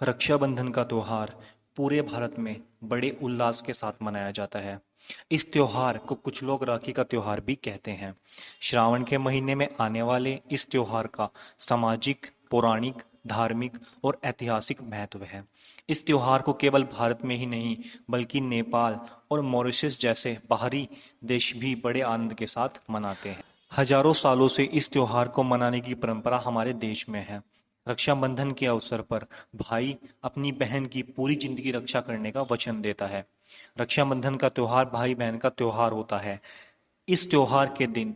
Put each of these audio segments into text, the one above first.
रक्षाबंधन का त्योहार पूरे भारत में बड़े उल्लास के साथ मनाया जाता है। इस त्योहार को कुछ लोग राखी का त्योहार भी कहते हैं। श्रावण के महीने में आने वाले इस त्योहार का सामाजिक, पौराणिक, धार्मिक और ऐतिहासिक महत्व है। इस त्योहार को केवल भारत में ही नहीं बल्कि नेपाल और मॉरिशस जैसे बाहरी देश भी बड़े आनंद के साथ मनाते हैं। हजारों सालों से इस त्योहार को मनाने की परंपरा हमारे देश में है। रक्षाबंधन के अवसर पर भाई अपनी बहन की पूरी जिंदगी रक्षा करने का वचन देता है। रक्षाबंधन का त्योहार भाई बहन का त्योहार होता है। इस त्योहार के दिन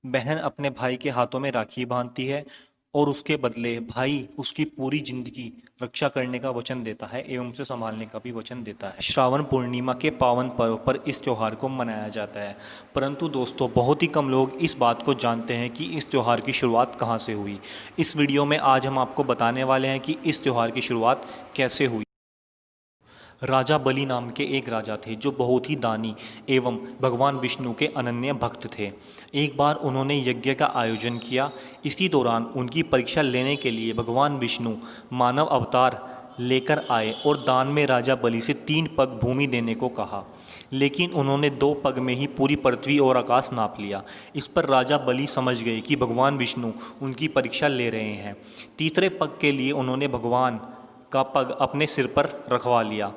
बहन अपने भाई के हाथों में राखी बांधती है और उसके बदले भाई उसकी पूरी जिंदगी रक्षा करने का वचन देता है एवं उसे संभालने का भी वचन देता है। श्रावण पूर्णिमा के पावन पर्व पर इस त्योहार को मनाया जाता है। परंतु दोस्तों, बहुत ही कम लोग इस बात को जानते हैं कि इस त्योहार की शुरुआत कहाँ से हुई। इस वीडियो में आज हम आपको बताने वाले हैं कि इस त्योहार की शुरुआत कैसे हुई। राजा बलि नाम के एक राजा थे जो बहुत ही दानी एवं भगवान विष्णु के अनन्य भक्त थे। एक बार उन्होंने यज्ञ का आयोजन किया। इसी दौरान उनकी परीक्षा लेने के लिए भगवान विष्णु मानव अवतार लेकर आए और दान में राजा बलि से 3 पग भूमि देने को कहा, लेकिन उन्होंने 2 पग में ही पूरी पृथ्वी और आकाश नाप लिया। इस पर राजा बलि समझ गए कि भगवान विष्णु उनकी परीक्षा ले रहे हैं। तीसरे पग के लिए उन्होंने भगवान का पग अपने सिर पर रखवा लिया।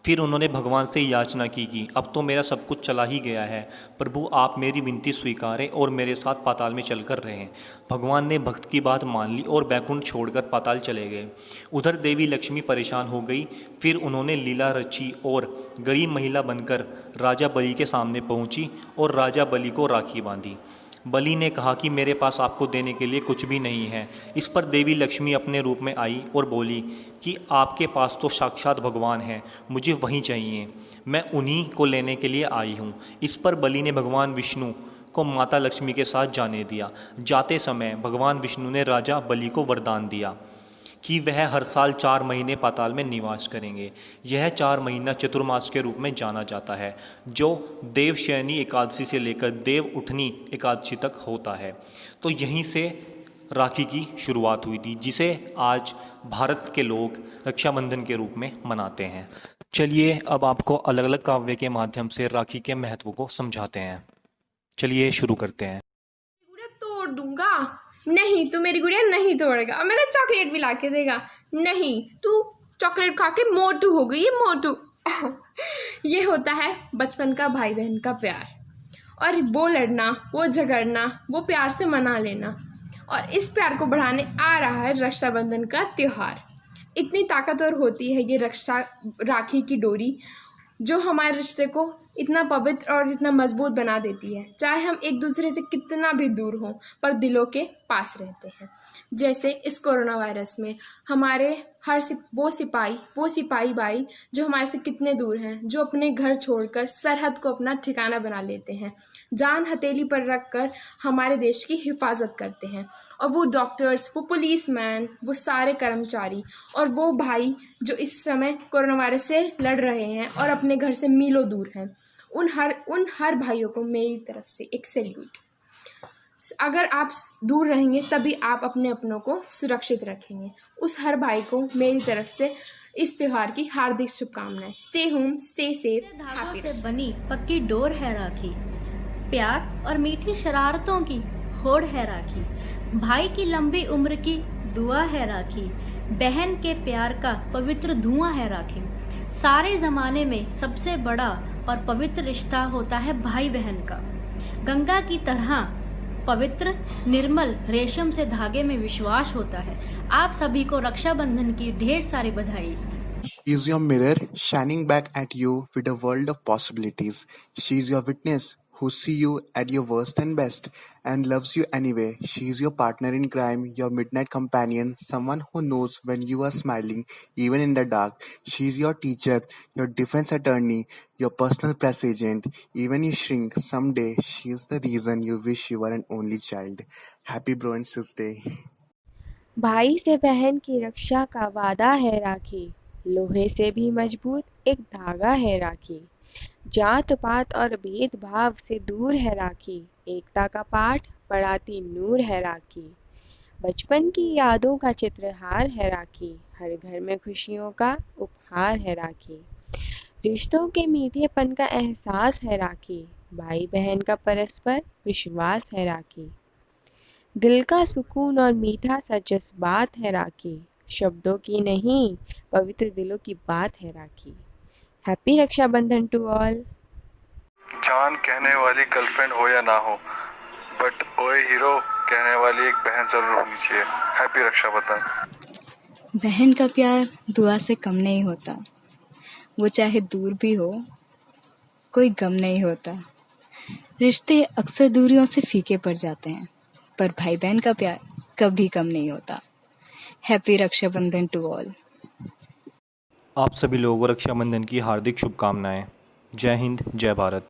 फिर उन्होंने भगवान से याचना की कि अब तो मेरा सब कुछ चला ही गया है, प्रभु आप मेरी विनती स्वीकारें और मेरे साथ पाताल में चलकर रहें। भगवान ने भक्त की बात मान ली और बैकुंठ छोड़कर पाताल चले गए। उधर देवी लक्ष्मी परेशान हो गई। फिर उन्होंने लीला रची और गरीब महिला बनकर राजा बलि के सामने पहुंची और राजा बलि को राखी बांधी। बलि ने कहा कि मेरे पास आपको देने के लिए कुछ भी नहीं है। इस पर देवी लक्ष्मी अपने रूप में आई और बोली कि आपके पास तो साक्षात भगवान हैं, मुझे वही चाहिए, मैं उन्हीं को लेने के लिए आई हूँ। इस पर बलि ने भगवान विष्णु को माता लक्ष्मी के साथ जाने दिया। जाते समय भगवान विष्णु ने राजा बलि को वरदान दिया कि वह हर साल 4 महीने पाताल में निवास करेंगे। यह 4 महीना चतुर्मास के रूप में जाना जाता है, जो देवशयनी एकादशी से लेकर देव उठनी एकादशी तक होता है। तो यहीं से राखी की शुरुआत हुई थी, जिसे आज भारत के लोग रक्षाबंधन के रूप में मनाते हैं। चलिए अब आपको अलग अलग काव्य के माध्यम से राखी के महत्व को समझाते हैं। चलिए शुरू करते हैं। गुड़िया तोड़ दूंगा। नहीं, तू मेरी गुड़िया नहीं तोड़ेगा और मेरा चॉकलेट भी लाके देगा। नहीं, तू चॉकलेट खा के मोटू हो गई है, मोटू। ये होता है बचपन का भाई बहन का प्यार, और वो लड़ना, वो झगड़ना, वो प्यार से मना लेना। और इस प्यार को बढ़ाने आ रहा है रक्षाबंधन का त्योहार। इतनी ताकतवर होती है ये राखी की डोरी, जो हमारे रिश्ते को इतना पवित्र और इतना मजबूत बना देती है। चाहे हम एक दूसरे से कितना भी दूर हों, पर दिलों के पास रहते हैं। जैसे इस कोरोना वायरस में हमारे वो सिपाही भाई जो हमारे से कितने दूर हैं, जो अपने घर छोड़कर सरहद को अपना ठिकाना बना लेते हैं, जान हथेली पर रखकर हमारे देश की हिफाजत करते हैं। और वो डॉक्टर्स, वो पुलिसमैन, वो सारे कर्मचारी और वो भाई जो इस समय कोरोना वायरस से लड़ रहे हैं और अपने घर से मीलों दूर हैं, उन हर भाइयों को मेरी तरफ से एक सैल्यूट। अगर आप दूर रहेंगे तभी आप अपने अपनों को सुरक्षित रखेंगे। उस हर भाई को मेरी तरफ से इस त्योहार की हार्दिक शुभकामनाएं। स्टे होम, स्टे सेफ, धागों से बनी पक्की डोर है राखी, प्यार और मीठी शरारतों की होड़ है राखी, भाई की लंबी उम्र की दुआ है राखी, बहन के प्यार का पवित्र धुआं है राखी। सारे जमाने में सबसे बड़ा और पवित्र रिश्ता होता है भाई बहन का। गंगा की तरह पवित्र निर्मल रेशम से धागे में विश्वास होता है। आप सभी को रक्षाबंधन की ढेर सारी बधाई। She is your mirror shining back at you with a world of possibilities. She is your witness who sees you at your worst and best and loves you anyway. She is your partner in crime, your midnight companion, someone who knows when you are smiling even in the dark. She is your teacher, your defense attorney, your personal press agent. Even you shrink someday, she is the reason you wish you were an only child. Happy Bro and Sis Day. भाई से बहन की रक्षा का वादा है राखी, लोहे से भी मजबूत एक धागा है राखी। जात पात और भेदभाव से दूर है राखी, एकता का पाठ पढ़ाती नूर है राखी। बचपन की यादों का चित्रहार है राखी, हर घर में खुशियों का उपहार है राखी। रिश्तों के मीठेपन का एहसास है राखी, भाई बहन का परस्पर विश्वास है राखी। दिल का सुकून और मीठा सा जज्बात है राखी, शब्दों की नहीं पवित्र दिलों की बात है Rakhi. Happy Rakshabandhan to all. जान कहने वाली गर्लफ्रेंड हो या ना हो, बट ओए हीरो कहने वाली एक बहन जरूर होनी चाहिए। हैप्पी रक्षाबंधन। बहन का प्यार दुआ से कम नहीं होता, वो चाहे दूर भी हो कोई गम नहीं होता। रिश्ते अक्सर दूरियों से फीके पड़ जाते हैं, पर भाई बहन का प्यार कभी कम नहीं होता। Happy Rakshabandhan to all. आप सभी लोगों को रक्षाबंधन की हार्दिक शुभकामनाएं। जय हिंद, जय भारत।